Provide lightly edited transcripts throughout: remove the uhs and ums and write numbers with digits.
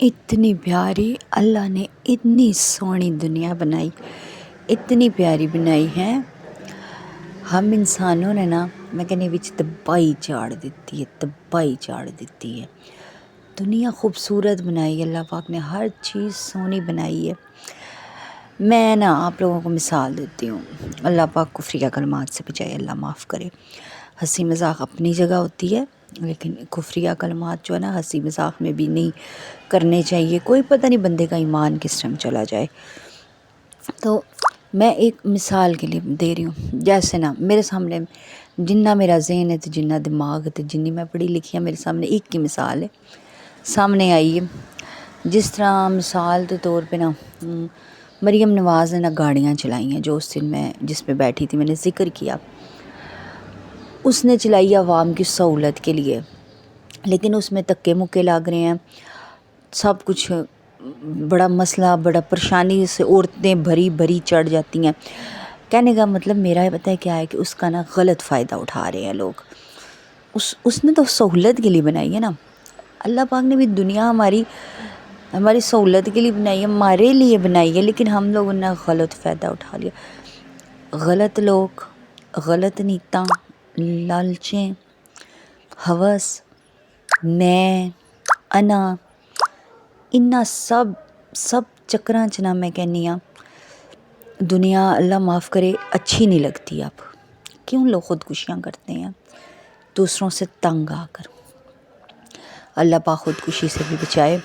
इतनी प्यारी अल्लाह ने इतनी सोहनी दुनिया बनाई, इतनी प्यारी बनाई है। हम इंसानों ने ना मैं कहनी विच तबाही चाड़ दिती है, तबाही चाड़ दिती है। दुनिया खूबसूरत बनाई अल्लाह पाक ने, हर चीज़ सोहनी बनाई है। मैं ना आप लोगों को मिसाल देती हूँ, अल्लाह पाक कुफ्रिया कलमात से बचाए, अल्लाह माफ़ करे। हंसी मजाक अपनी जगह होती है, लेकिन कुफ्रिया कलमात जो है ना हंसी मजाक में भी नहीं करने चाहिए। कोई पता नहीं बंदे का ईमान किस टाइम चला जाए। तो मैं एक मिसाल के लिए दे रही हूँ, जैसे ना मेरे सामने जिन्ना मेरा ज़हन है तो जिन्ना दिमाग है तो जिन्नी मैं पढ़ी लिखी है, मेरे सामने एक की मिसाल है सामने आई है। जिस तरह मिसाल के तौर पे ना मरीम नवाज़ ने ना गाड़ियाँ चलाई हैं, जो उस दिन मैं जिस पे बैठी थी मैंने ज़िक्र किया, उसने चलाई आवाम की सहूलत के लिए, लेकिन उसमें धक्के मुक्के लग रहे हैं, सब कुछ बड़ा मसला, बड़ा परेशानी से औरतें भरी भरी चढ़ जाती हैं। कहने का मतलब मेरा पता है क्या है कि उसका ना गलत फ़ायदा उठा रहे हैं लोग। उसने तो सहूलत के लिए बनाई है ना, अल्लाह पाक ने भी दुनिया हमारी सहूलत के लिए बनाई है, हमारे लिए बनाई है, लेकिन हम लोगों ने गलत फ़ायदा उठा लिया। गलत लोग, गलत नीयतां, लालचें, हवस, मैं, अना, इन्ना सब चक्करां च ना मैं कहनी हाँ दुनिया अल्लाह माफ़ करे अच्छी नहीं लगती। अब क्यों लोग ख़ुदकुशियाँ करते हैं दूसरों से तंग आकर। अल्लाह पाक ख़ुदकुशी से भी बचाए।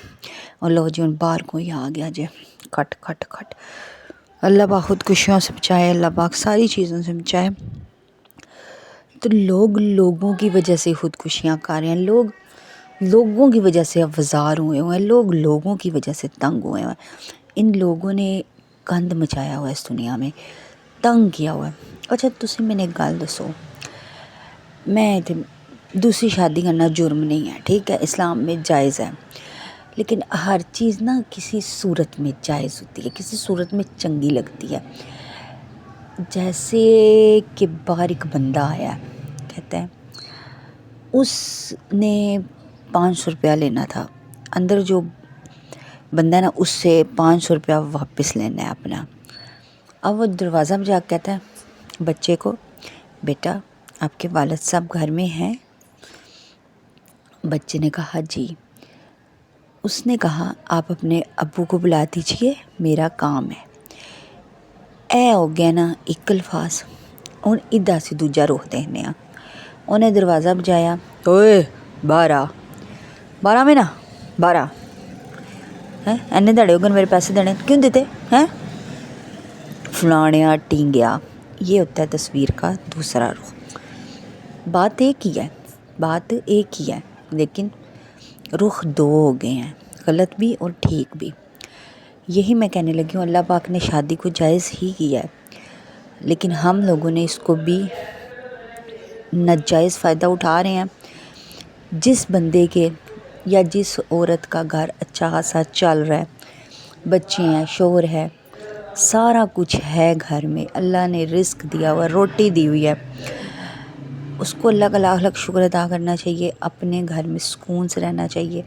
और लोग जीवन बाहर कोई आ गया जे खट खट खट, अल्लाह पाक ख़ुदकुशियों से बचाए, अल्लाह पाक सारी चीज़ों से बचाए। तो लोगों की वजह से ख़ुदकुशियाँ कर रहे हैं, लोगों की वजह से अवजार हुए हैं, लोगों की वजह से तंग हुए हैं। इन लोगों ने गंद मचाया हुआ है इस दुनिया में, तंग किया हुआ है। अच्छा तुसी मैंने एक गल दसो, मैं दूसरी शादी करना जुर्म नहीं है, ठीक है, इस्लाम में जायज़ है, लेकिन हर चीज़ ना किसी सूरत में जायज़ होती है, किसी सूरत में चंगी लगती है। जैसे कि बाहर एक बंदा आया, कहता है उसने 500 रुपया लेना था, अंदर जो बंदा है ना उससे 500 रुपया वापस लेना है अपना। अब वो दरवाज़ा में जाकर कहता है बच्चे को, बेटा आपके वालिद साहब घर में हैं? बच्चे ने कहा जी। उसने कहा आप अपने अब्बू को बुला दीजिए, मेरा काम है। ए हो गया ना एक अल्फाज। हुण इदा असीं दूजा रुख देखने आ। उन्हें दरवाज़ा बजाया, ओए बाहर आ, बाहर में ना बाहर आ हैं, एने दड़े होगन मेरे पैसे देने क्यों देते हैं, फलाणिया टींगया। ये होता है तस्वीर का दूसरा रुख। बात एक ही है, बात एक ही है, लेकिन रुख दो हो गए हैं, गलत भी और ठीक भी। यही मैं कहने लगी हूँ, अल्लाह पाक ने शादी को जायज़ ही किया है, लेकिन हम लोगों ने इसको भी नाजायज़ फ़ायदा उठा रहे हैं। जिस बंदे के या जिस औरत का घर अच्छा खासा चल रहा है, बच्चे हैं, शोहर है, सारा कुछ है घर में, अल्लाह ने रिस्क दिया हुआ, रोटी दी हुई है, उसको अल्लाह का लाख लाख शुक्र अदा करना चाहिए। अपने घर में सुकून से रहना चाहिए,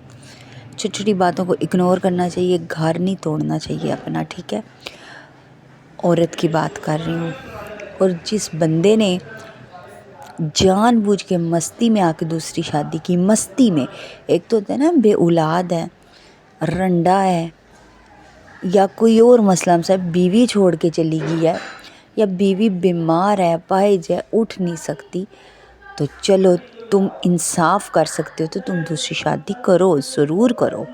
छोटी छोटी बातों को इग्नोर करना चाहिए, घर नहीं तोड़ना चाहिए अपना, ठीक है। औरत की बात कर रही हूँ। और जिस बंदे ने जानबूझ के मस्ती में आके दूसरी शादी की, मस्ती में, एक तो होता है ना बे औलाद है, रंडा है, या कोई और मसला से बीवी छोड़ के चली गई है, या बीवी बीमार है, पाहिज है, उठ नहीं सकती, तो चलो तुम इंसाफ कर सकते हो तो तुम दूसरी शादी करो, ज़रूर करो,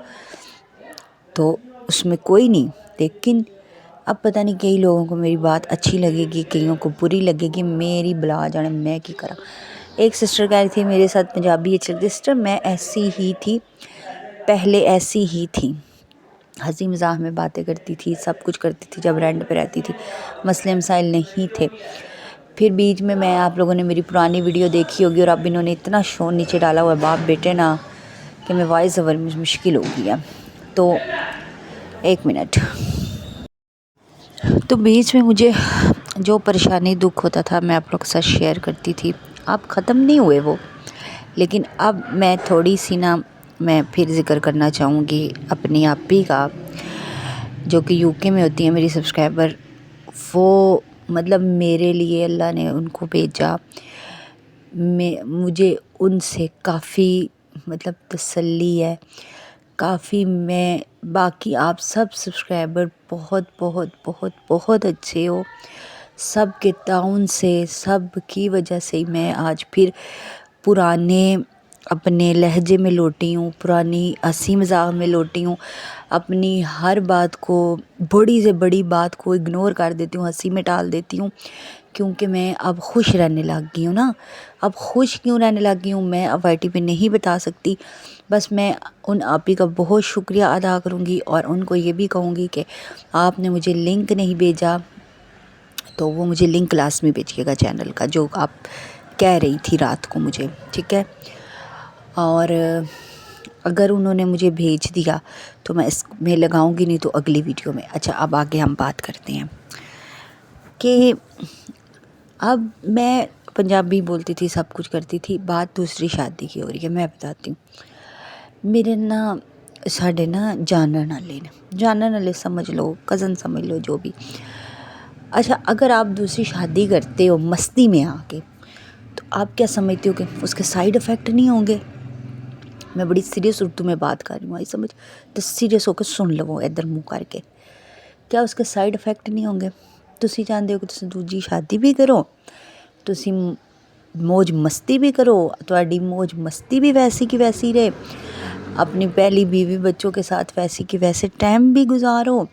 तो उसमें कोई नहीं। लेकिन अब पता नहीं कई लोगों को मेरी बात अच्छी लगेगी, कईयों को बुरी लगेगी, मेरी बला जाने मैं की करा। एक सिस्टर कह रही थी मेरे साथ पंजाबी अच्छी लगती, सिस्टर मैं ऐसी ही थी, पहले ऐसी ही थी, हंसी मजाक में बातें करती थी, सब कुछ करती थी जब रेंट पे रहती थी, मसले मसाइल नहीं थे। फिर बीच में मैं, आप लोगों ने मेरी पुरानी वीडियो देखी होगी, और अब इन्होंने इतना शोर नीचे डाला हुआ है बाप बेटे ना कि मैं वॉइस ओवर में मुश्किल हो गई है। तो एक मिनट, तो बीच में मुझे जो परेशानी दुख होता था मैं आप लोग के साथ शेयर करती थी, अब ख़त्म नहीं हुए वो, लेकिन अब मैं थोड़ी सी ना میں پھر ذکر کرنا چاہوں گی اپنی آپی کا، جو کہ UK میں ہوتی ہیں میری سبسکرائبر. وہ مطلب میرے لیے اللہ نے ان کو بھیجا. مجھے ان سے کافی مطلب تسلی ہے کافی. میں باقی آپ سب سبسکرائبر بہت بہت بہت بہت اچھے ہو. سب کے تعاون سے، سب کی وجہ سے میں آج پھر پرانے اپنے لہجے میں لوٹی ہوں، پرانی ہنسی مذاق میں لوٹی ہوں. اپنی ہر بات کو، بڑی سے بڑی بات کو اگنور کر دیتی ہوں، ہنسی میں ٹال دیتی ہوں، کیونکہ میں اب خوش رہنے لگ گئی ہوں نا. اب خوش کیوں رہنے لگ گئی ہوں میں اب YT پہ نہیں بتا سکتی. بس میں ان آپی کا بہت شکریہ ادا کروں گی، اور ان کو یہ بھی کہوں گی کہ آپ نے مجھے لنک نہیں بھیجا تو وہ مجھے لنک لازمی بھیجیے گا چینل کا، جو آپ کہہ رہی تھی رات کو مجھے، ٹھیک ہے. اور اگر انہوں نے مجھے بھیج دیا تو میں اس میں لگاؤں گی، نہیں تو اگلی ویڈیو میں. اچھا، اب آگے ہم بات کرتے ہیں کہ اب میں پنجابی بولتی تھی، سب کچھ کرتی تھی. بات دوسری شادی کی ہو رہی ہے. میں بتاتی ہوں. میرے ساڈے جانن والے سمجھ لو، کزن سمجھ لو، جو بھی. اچھا، اگر آپ دوسری شادی کرتے ہو مستی میں آ کے، تو آپ کیا سمجھتے ہو کہ اس کے سائیڈ افیکٹ نہیں ہوں گے؟ میں بڑی سیریس اردو میں بات کر رہی ہوں، آئی سمجھ؟ تو سیریس ہو کے سن لو ادھر منہ کر کے. کیا اس کے سائیڈ افیکٹ نہیں ہوں گے؟ تسی چاہتے ہو کہ تسی دوجی شادی بھی کرو، تسی موج مستی بھی کرو، تہاڈی موج مستی بھی ویسی کی ویسی رہے، اپنی پہلی بیوی بچوں کے ساتھ ویسی کی ویسے ٹائم بھی گزارو،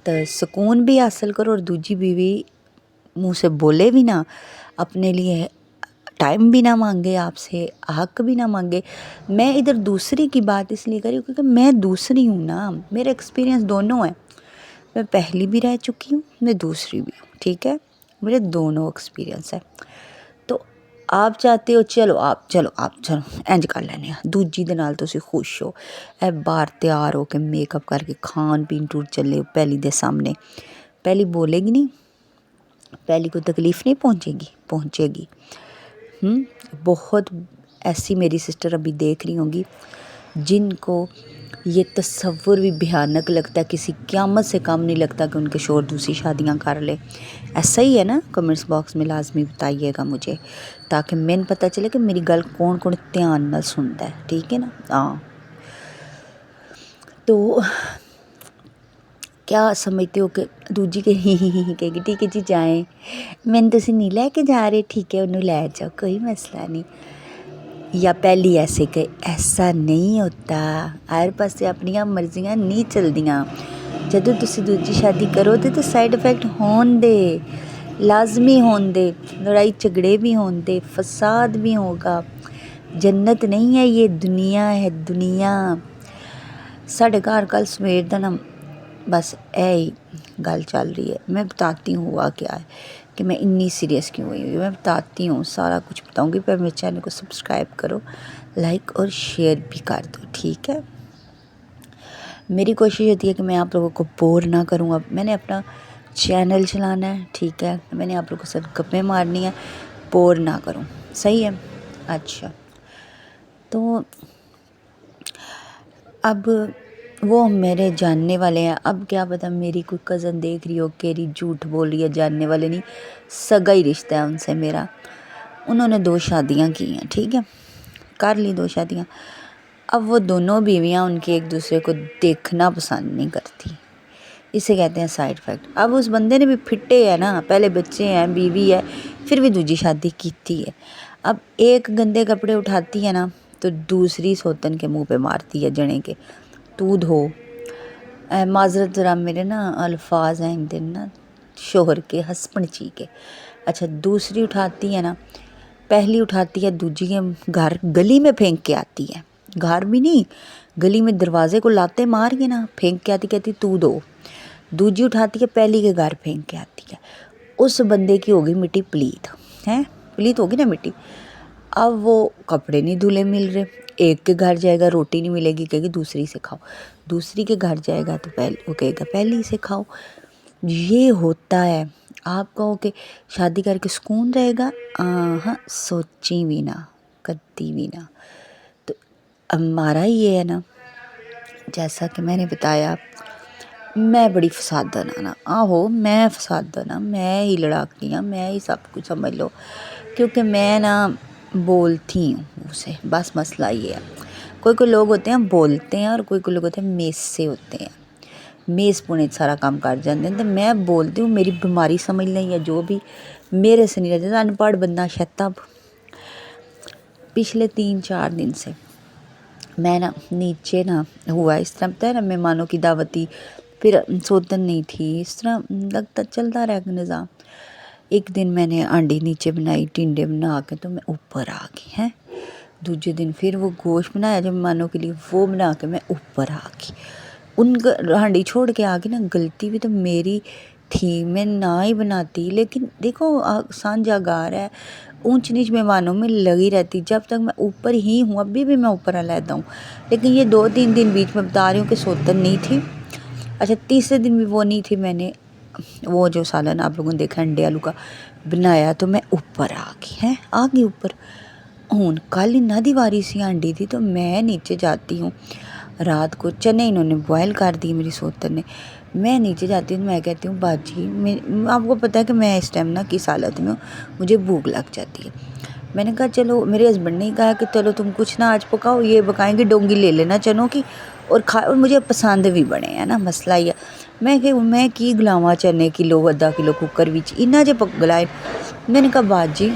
تو سکون بھی حاصل کرو، اور دوجی بیوی منہ سے بولے بھی نہ، اپنے لیے ٹائم بھی نہ مانگے، آپ سے حق بھی نہ مانگے. میں ادھر دوسری کی بات اس لیے کری کیونکہ میں دوسری ہوں نا. میرے ایکسپیرینس دونوں ہیں. میں پہلی بھی رہ چکی ہوں، میں دوسری بھی ہوں، ٹھیک ہے. میرے دونوں ایکسپیرینس ہے. تو آپ چاہتے ہو چلو انج کر لینے ہیں دوجی دے نال تسی خوش ہو، اے باہر تیار ہو کے میک اپ کر کے کھان پین ٹور چلے پہلی دے سامنے. پہلی بولے گی نہیں، پہلی کو تکلیف نہیں پہنچے گی. بہت ایسی میری سسٹر ابھی دیکھ رہی ہوں گی جن کو یہ تصور بھی بھیانک لگتا ہے، کسی قیامت سے کم نہیں لگتا کہ ان کے شوہر دوسری شادیاں کر لے. ایسا ہی ہے نا؟ کمنٹس باکس میں لازمی بتائیے گا مجھے، تاکہ میں پتہ چلے کہ میری گل کون کون دھیان نال سنتا ہے، ٹھیک ہے نا؟ ہاں. تو کیا سمجھتے ہو کہ دوجی کہ کہے گی ٹھیک ہے جی جائیں، میں نے تسی نہیں لے کے جا رہے، ٹھیک ہے انہوں لے جاؤ، کوئی مسئلہ نہیں. یا پہلی ایسے کہ ایسا نہیں ہوتا، ہر پاسے اپنیاں مرضیاں نہیں چلدیاں. جدوں تسی دوجی شادی کرو تو سائیڈ افیکٹ ہون دے، لازمی ہون دے، لڑائی جھگڑے بھی ہون دے، فساد بھی ہوگا. جنت نہیں ہے یہ، دنیا ہے دنیا. ساڈے گھر کل سویر دا نا بس ہی گل چل رہی ہے. میں بتاتی ہوں ہوا کیا ہے، کہ میں اتنی سیریس کیوں ہوئی میں بتاتی ہوں، سارا کچھ بتاؤں گی. پر میرے چینل کو سبسکرائب کرو، لائک اور شیئر بھی کر دو، ٹھیک ہے. میری کوشش ہوتی ہے کہ میں آپ لوگوں کو بور نہ کروں. اب میں نے اپنا چینل چلانا ہے، ٹھیک ہے، میں نے آپ لوگوں کو صرف گپیں مارنی ہے، بور نہ کروں، صحیح ہے. اچھا، تو اب وہ میرے جاننے والے ہیں. اب کیا پتہ میری کوئی کزن دیکھ رہی ہو کیری جھوٹ بول رہی ہے، جاننے والے نہیں، سگا ہی رشتہ ہے ان سے میرا. انہوں نے 2 شادیاں کی ہیں، ٹھیک ہے، کر لی 2 شادیاں. اب وہ دونوں بیویاں ان کے ایک دوسرے کو دیکھنا پسند نہیں کرتی. اسے کہتے ہیں سائیڈ افیکٹ. اب اس بندے نے بھی پھٹے ہے نا، پہلے بچے ہیں، بیوی ہے، پھر بھی دوجی شادی کیتی ہے. اب ایک گندے کپڑے اٹھاتی ہے نا تو دوسری سوتن کے منہ پہ مارتی ہے جنے کے، تو دھو. معذرت ذرا میرے نا الفاظ ہیں ان دن نا شوہر کے ہسبینڈ چی کے. اچھا، دوسری اٹھاتی ہے نا، پہلی اٹھاتی ہے دوجی کے گھر گلی میں پھینک کے آتی ہے. گھر بھی نہیں، گلی میں دروازے کو لاتے مار کے نا پھینک کے آتی، کہتی تو دو. دوجی اٹھاتی ہے پہلی کے گھر پھینک کے آتی ہے. اس بندے کی ہوگی مٹی پلیت ہے، پلیت ہوگی نا مٹی. اب وہ کپڑے نہیں دھلے مل رہے، ایک کے گھر جائے گا روٹی نہیں ملے گی، کہے گی دوسری سے کھاؤ. دوسری کے گھر جائے گا تو وہ کہے گا پہلی سے کھاؤ. یہ ہوتا ہے. آپ کہو کہ شادی کر کے سکون رہے گا، ہاں سوچی بھی نہ، کرتی بھی نہ. تو हमारा ये है ना, जैसा कि मैंने बताया, मैं बड़ी फसादन हाँ ना, आहो मैं फसादन हाँ, मैं ही लड़ाकी हाँ, मैं ही सब कुछ समझ लो, क्योंकि मैं ना बोलती हूँ उसे, बस मसला ये है। कोई कोई लोग होते हैं बोलते हैं और कोई कोई लोग होते हैं मेस से होते हैं, मेस पुणे सारा काम कर जाते हैं। तो मैं बोलती हूँ, मेरी बीमारी समझ लें या जो भी, मेरे से नहीं रहते। अनपढ़ बंदा शैतान। पिछले 3-4 दिन से मैं ना नीचे ना हुआ इस तरह, पता है ना, मेहमानों की दावती, फिर सोतन नहीं थी, इस तरह लगता चलता रहा निज़ाम। एक दिन मैंने आंडी नीचे बनाई, टिंडे बना के, तो मैं ऊपर आ गई हैं। दूसरे दिन फिर वो गोश्त बनाया जब मेहमानों के लिए, वो बना के मैं ऊपर आ गई। उन हांडी छोड़ के आ गई ना, गलती भी तो मेरी थी, मैं ना ही बनाती। लेकिन देखो सांझा गार है, ऊंच नीच मेहमानों में लगी रहती। जब तक मैं ऊपर ही हूँ, अभी भी मैं ऊपर अलहदा हूँ, लेकिन ये 2-3 दिन बीच में बता रही हूँ कि सोतन नहीं थी। अच्छा, तीसरे दिन भी वो नहीं थी, मैंने वो जो सालन आप लोगों ने देखा अंडे आलू का बनाया, तो मैं ऊपर आ गई हैं, आ गई ऊपर। हूँ कल इन्ना दी वारी सी आंडी थी, तो मैं नीचे जाती हूँ। रात को चने इन्होंने बॉयल कर दिए मेरी सोतन ने। मैं नीचे जाती हूँ, मैं कहती हूँ बाजी, मैं आपको पता है कि मैं इस टाइम ना किस हालत में हूँ, मुझे भूख लग जाती है। मैंने कहा चलो, मेरे हस्बैंड ने कहा कि चलो तुम कुछ ना आज पकाओ, ये पकाएंगे, डोंगी ले लेना चनों की, और और मुझे पसंद भी बने है ना, मसला ही है। मैं की गुलावा चने किलो आधा किलो कुकर विच इन्ना जे गलाए। मैंने कहा बाजी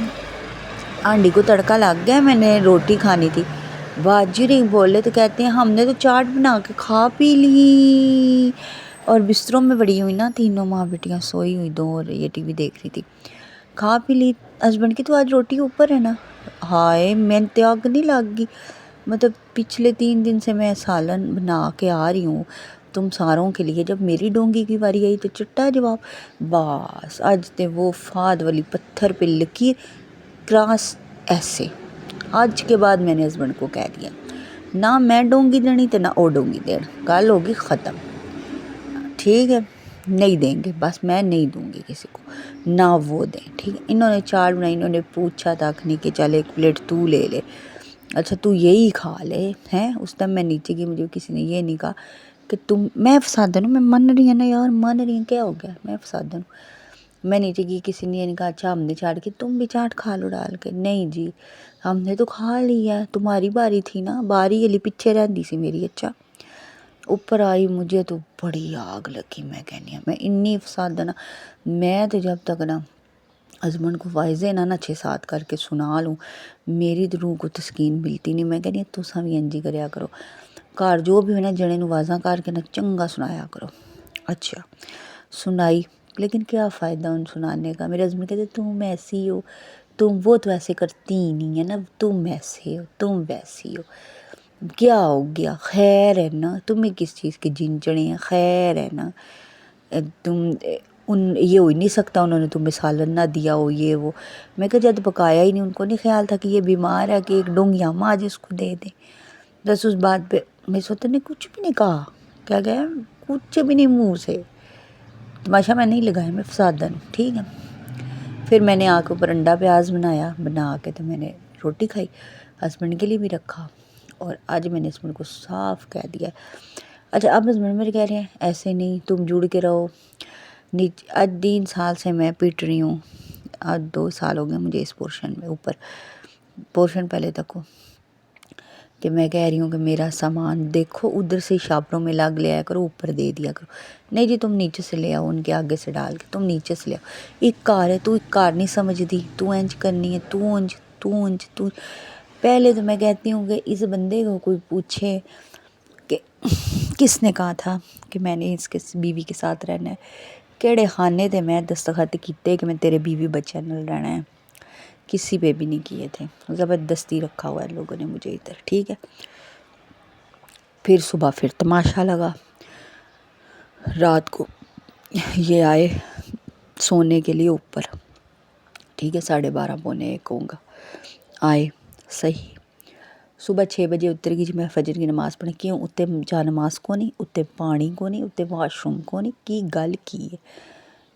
आंडी को तड़का लग गया, मैंने रोटी खानी थी। बाजी नहीं बोले तो कहते हैं हमने तो चाट बना के खा पी ली, और बिस्तरों में बड़ी हुई ना, तीनों माँ बेटियाँ सोई हुई, दो, और ये टीवी देख रही थी, खा पी ली। हस्बैंड की तो आज रोटी ऊपर है ना। हाय मैं त्याग नहीं लग गई। मतलब पिछले 3 दिन से मैं सालन बना के आ रही हूँ तुम सारों के लिए, जब मेरी डोंगी की बारी आई तो चिट्टा जवाब। बस आज ते वो फाद वाली पत्थर पे लकीर क्रॉस ऐसे। आज के बाद मैंने हस्बैंड को कह दिया, ना मैं डोंगी देनी तो ना वो डोंगी देना, गल होगी ख़त्म, ठीक है, नहीं देंगे, बस मैं नहीं दूंगी किसी को, ना वो दें, ठीक है। इन्होंने चाट बनाई, इन्होंने पूछा तक नहीं कि चल 1 प्लेट तू ले ले, अच्छा तू यही खा ले हैं। उस टाइम मैं नीचे गई, मुझे किसी ने ये नहीं कहा कि तुम, मैं फसादन हूँ, मैं मन रही है ना यार, मन रही है, क्या हो गया, मैं फसादन हूँ। मैं नीचे गई, किसी ने ये नहीं कहा अच्छा हमने चाट की, तुम भी चाट खा लो डाल के, नहीं जी हमने तो खा लिया, तुम्हारी बारी थी ना, बारी अली पीछे रहती सी मेरी। अच्छा ऊपर आई, मुझे तो बड़ी आग लगी, मैं कहनी मैं इन्नी फसादन, मैं तो जब तक ना हस्बैंड को वाइजे ना 6-7 करके सुना लूँ, मेरी तो रूह को तस्कीन मिलती नहीं। मैं कहनी तुसां भी इंज करया करो, घर जो भी हो ना जने आवाज़ा करके ना चंगा सुनाया करो। अच्छा सुनाई, लेकिन क्या फ़ायदा उन सुनाने का। मेरे हस्बैंड कहते तुम ऐसी हो, तुम वो तो ऐसे करती ही नहीं है ना, तुम ऐसे हो, तुम वैसी हो, क्या हो गया, खैर है ना, तुम्हें किस चीज़ की जिंचड़े हैं, खैर है ना, तुम उन ये हो ही नहीं सकता उन्होंने तुम्हें सालन ना दिया हो, ये वो। मैं कहा जब पकाया ही नहीं, उनको नहीं ख्याल था कि ये बीमार है कि एक डोंगी हम आज इसको दे दें। बस उस बात पे मेरी सोते ने कुछ भी नहीं कहा, क्या गया, कुछ भी नहीं मुँह से, तमाशा मैं नहीं लगाया, मैं फसादन, ठीक है। फिर मैंने आके ऊपर अंडा प्याज बनाया, बना के तो मैंने रोटी खाई, हस्बैंड के लिए भी रखा, और आज मैंने हस्बैंड को साफ कह दिया। अच्छा अब हस्बैंड मेरे कह रहे हैं ऐसे नहीं, तुम जुड़ के रहो नीचे। आज 3 साल से मैं पिट रही हूँ, आज 2 साल हो गए मुझे इस पोर्शन में, ऊपर पोर्शन पहले तक हो, कि मैं कह रही हूँ कि मेरा सामान देखो उधर से शापरों में लग लिया करो, ऊपर दे दिया करो। नहीं जी तुम नीचे से ले आओ, उनके आगे से डाल के तुम नीचे से ले आओ, एक कार है, तू एक कार नहीं समझती, तू इंज करनी है, तू इंज तू इंज तू। पहले तो मैं कहती हूँ कि इस बंदे को कोई पूछे कि किसने कहा था कि मैंने इसके बीवी के साथ रहना है, केड़े खाने थे मैं दस्तखत किए कि मैं तेरे बीवी बच्चा न रहना है, किसी पे भी नहीं किए थे, ज़बरदस्ती रखा हुआ है लोगों ने मुझे इधर, ठीक है। फिर सुबह फिर तमाशा लगा, रात को ये आए सोने के लिए ऊपर, ठीक है, 12:30 पौने 1 होगा, आए सही। सुबह 6 बजे उतर गई जी, मैं फजर की नमाज़ पढ़ी, क्यों उत्ते जा नमाज को नहीं, उत्ते पानी को नहीं, उत्ते वाशरूम को नहीं, की गल की है।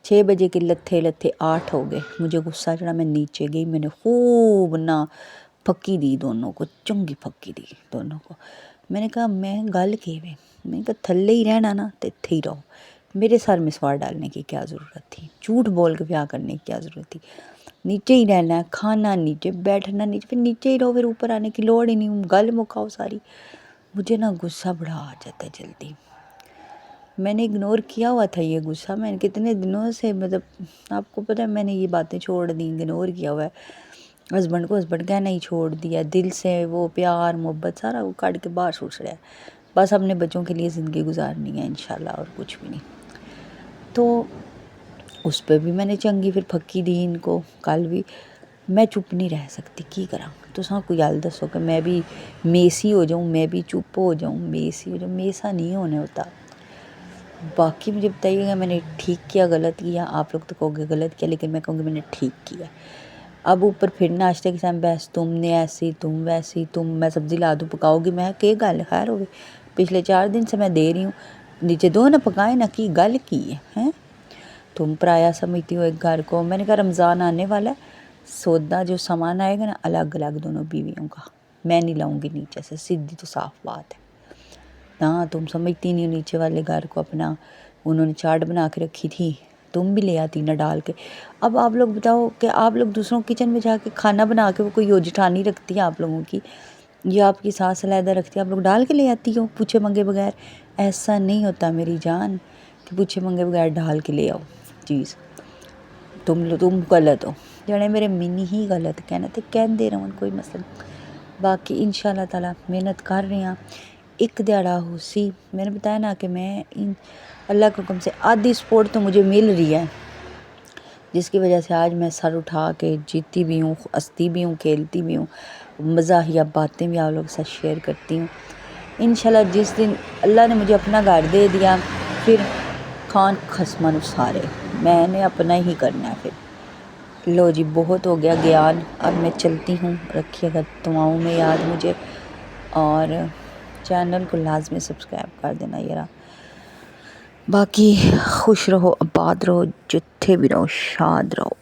6 बजे के लथे 8 हो गए, मुझे गुस्सा चढ़ा, मैं नीचे गई, मैंने खूब ना फक्की दी दोनों को, चंगी फक्की दी दोनों को। मैंने कहा मैं गल केवे, मैंने कहा थल्ले ही रहना ना तो इत्थे ही रहो, मेरे सर में सवार डालने की क्या ज़रूरत थी, झूठ बोल के ब्याह करने की क्या ज़रूरत थी। नीचे ही रहना है, खाना नीचे, बैठना नीचे, फिर नीचे ही रहो, फिर ऊपर आने की लोड़ ही नहीं, गल मुकाओ सारी। मुझे ना गुस्सा बड़ा आ जाता है जल्दी। मैंने इग्नोर किया हुआ था ये गुस्सा, मैंने कितने दिनों से, मतलब आपको पता है मैंने ये बातें छोड़ दी, इग्नोर किया हुआ है। हस्बैंड को हस्बैंड कहना ही छोड़ दिया, दिल से वो प्यार मोहब्बत सारा वो काट के बाहर छूट रहा है। बस अपने बच्चों के लिए ज़िंदगी गुजारनी है इंशाल्लाह, और कुछ भी नहीं। तो उस पर भी मैंने चंगी फिर फक्की दी इनको। कल भी मैं चुप नहीं रह सकती, की करा तो कोई गल दसो कि मैं भी मेसी हो जाऊँ, मैं भी चुप हो जाऊँ, मेसी हो जाऊँ, मेसा नहीं होने होता। बाकी मुझे बताइएगा मैंने ठीक किया गलत किया, आप लोग तो कहोगे गलत किया, लेकिन मैं कहूँगी मैंने ठीक किया। अब ऊपर फिर नाश्ते के साथ बहस, तुमने ऐसी तुम वैसी, तुम मैं सब्ज़ी ला दूँ पकाओगी, मैं के गल खैर हो गई, पिछले 4 दिन से मैं दे रही हूँ, नीचे दो ना पकाए ना, की गल की है हैं? तुम पराया समझती हो एक घर को। मैंने कहा रमज़ान आने वाला है, सौदा जो सामान आएगा ना अलग अलग दोनों बीवियों का, मैं नहीं लाऊंगी नीचे से, सीधी तो साफ बात है ना। तुम समझती नहीं हो नीचे वाले घर को अपना, उन्होंने चाट बना के रखी थी, तुम भी ले आती ना डाल के। अब आप लोग बताओ कि आप लोग दूसरों किचन में जाके खाना बना के, वो कोई योजिठानी रखती है आप लोगों की, या आपकी सास अलहदा रखती है, आप लोग डाल के ले आती हो पूछे मंगे बगैर। ऐसा नहीं होता मेरी जान कि पूछे मंगे बगैर डाल के ले आओ चीज़। तुम गलत हो, जने मेरे मिनी ही गलत कहना तो कह दे रहा, कोई मसला। बाकी इंशाल्लाह ताला मेहनत कर रहे हैं, एक दिहाड़ा हो सी। मैंने बताया ना कि मैं अल्लाह के हुक्म से आधी सपोर्ट तो मुझे मिल रही है, जिसकी वजह से आज मैं सर उठा के जीती भी हूँ, हंसती भी हूँ, खेलती भी हूँ, मज़ाहिया बातें भी आप लोगों के साथ शेयर करती हूँ। इंशाल्लाह जिस दिन अल्लाह ने मुझे अपना घर दे दिया, फिर खान खसमन सारे मैंने अपना ही करना है। फिर लो जी, बहुत हो गया ज्ञान, अब मैं चलती हूँ। रखिएगा दुआओं में याद मुझे, और चैनल को लाजमी सब्सक्राइब कर देना यार। बाकी खुश रहो, आबाद रहो, जिथे भी रहो, शाद रहो।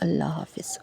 अल्लाह हाफिज़।